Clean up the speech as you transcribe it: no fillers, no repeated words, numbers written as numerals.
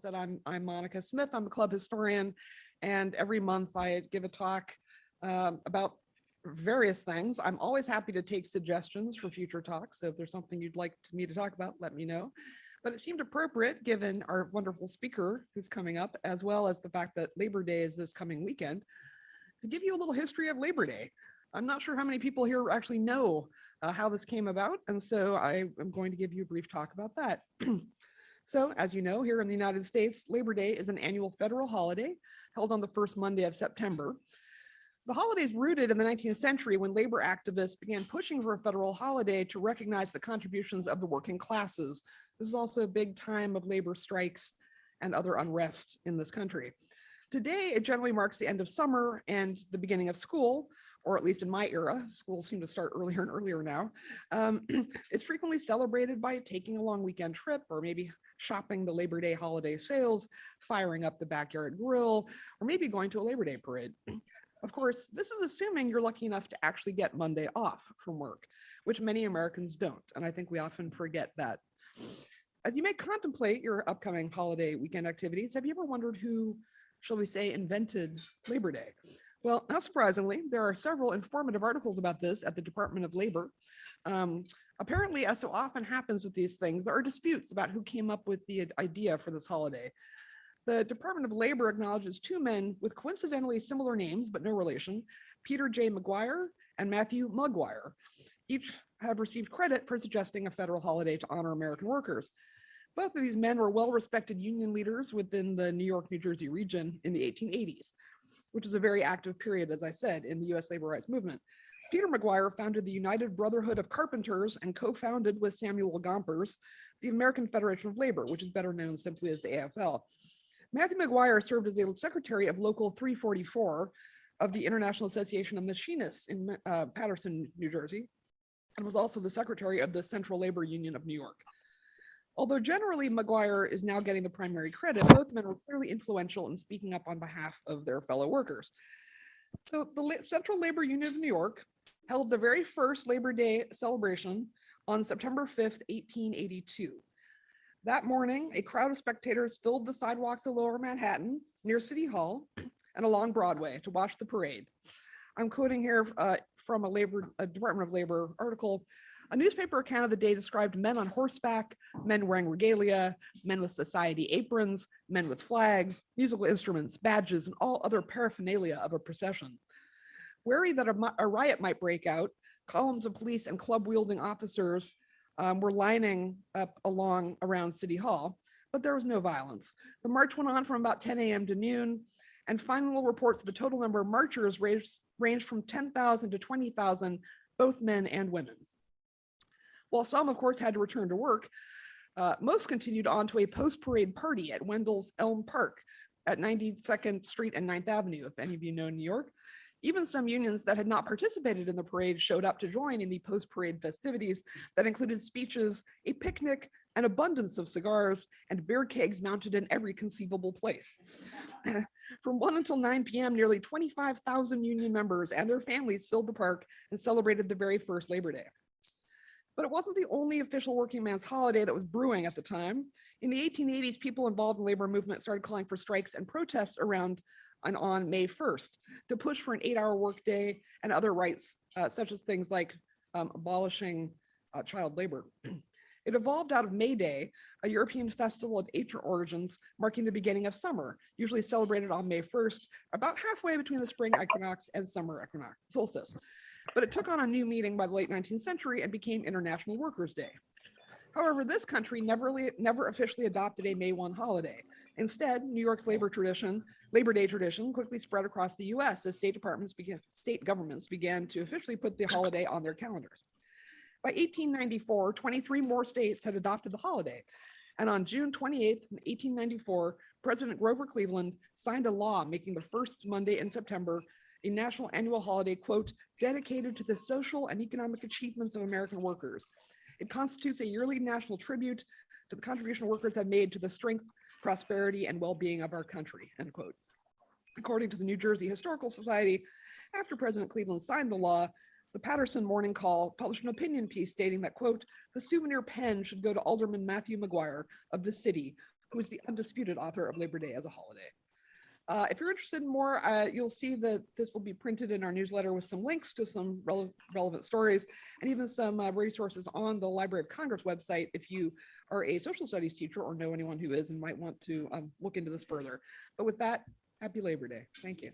said, I'm Monica Smith. I'm a club historian, and every month I give a talk about various things. I'm always happy to take suggestions for future talks. So if there's something you'd like me to talk about, let me know. But it seemed appropriate, given our wonderful speaker who's coming up, as well as the fact that Labor Day is this coming weekend, to give you a little history of Labor Day. I'm not sure how many people here actually know how this came about, and so I am going to give you a brief talk about that. So, as you know, here in the United States, Labor Day is an annual federal holiday held on the first Monday of September. The holiday is rooted in the 19th century when labor activists began pushing for a federal holiday to recognize the contributions of the working classes. This is also a big time of labor strikes and other unrest in this country. Today, it generally marks the end of summer and the beginning of school, or at least in my era. Schools seem to start earlier and earlier now. It's frequently celebrated by taking a long weekend trip, or maybe shopping the Labor Day holiday sales, firing up the backyard grill, or maybe going to a Labor Day parade. Of course, this is assuming you're lucky enough to actually get Monday off from work, which many Americans don't, and I think we often forget that. As you may contemplate your upcoming holiday weekend activities, have you ever wondered who, shall we say, invented Labor Day? Well, not surprisingly, there are several informative articles about this at the Department of Labor. Apparently, as so often happens with these things, there are disputes about who came up with the idea for this holiday. The Department of Labor acknowledges two men with coincidentally similar names, but no relation, Peter J. McGuire and Matthew Mugwire. Each have received credit for suggesting a federal holiday to honor American workers. Both of these men were well-respected union leaders within the New York, New Jersey region in the 1880s, which is a very active period, as I said, in the US labor rights movement. Peter McGuire founded the United Brotherhood of Carpenters and co-founded with Samuel Gompers the American Federation of Labor, which is better known simply as the AFL. Matthew McGuire served as a secretary of Local 344 of the International Association of Machinists in Paterson, New Jersey, and was also the secretary of the Central Labor Union of New York. Although generally McGuire is now getting the primary credit, both men were clearly influential in speaking up on behalf of their fellow workers. So the Central Labor Union of New York held the very first Labor Day celebration on September 5th, 1882. That morning, a crowd of spectators filled the sidewalks of Lower Manhattan near City Hall and along Broadway to watch the parade. I'm quoting here from a Department of Labor article. A newspaper account of the day described men on horseback, men wearing regalia, men with society aprons, men with flags, musical instruments, badges, and all other paraphernalia of a procession. Wary that a riot might break out, columns of police and club-wielding officers were lining up around City Hall, but there was no violence. The march went on from about 10 a.m. to noon, and final reports of the total number of marchers ranged from 10,000 to 20,000, both men and women. While some, of course, had to return to work, most continued on to a post-parade party at Wendell's Elm Park at 92nd Street and 9th Avenue, if any of you know New York. Even some unions that had not participated in the parade showed up to join in the post-parade festivities that included speeches, a picnic, an abundance of cigars, and beer kegs mounted in every conceivable place. From 1 until 9 p.m., nearly 25,000 union members and their families filled the park and celebrated the very first Labor Day. But it wasn't the only official working man's holiday that was brewing at the time. In the 1880s, people involved in the labor movement started calling for strikes and protests around and on May 1st to push for an 8-hour workday and other rights, such as things like abolishing child labor. It evolved out of May Day, a European festival of ancient origins marking the beginning of summer, usually celebrated on May 1st, about halfway between the spring equinox and summer equinox solstice. But it took on a new meaning by the late 19th century and became International Workers' Day. However, this country never officially adopted a May 1 holiday. Instead, New York's Labor Day tradition quickly spread across the US as state governments began to officially put the holiday on their calendars. By 1894, 23 more states had adopted the holiday. And on June 28th, 1894, President Grover Cleveland signed a law making the first Monday in September a national annual holiday, quote, dedicated to the social and economic achievements of American workers. It constitutes a yearly national tribute to the contribution workers have made to the strength, prosperity, and well-being of our country, end quote. According to the New Jersey Historical Society, after President Cleveland signed the law, the Paterson Morning Call published an opinion piece stating that, quote, the souvenir pen should go to Alderman Matthew McGuire of the city, who is the undisputed author of Labor Day as a holiday. If you're interested in more, you'll see that this will be printed in our newsletter with some links to some relevant stories and even some resources on the Library of Congress website if you are a social studies teacher or know anyone who is and might want to look into this further. But with that, happy Labor Day. Thank you.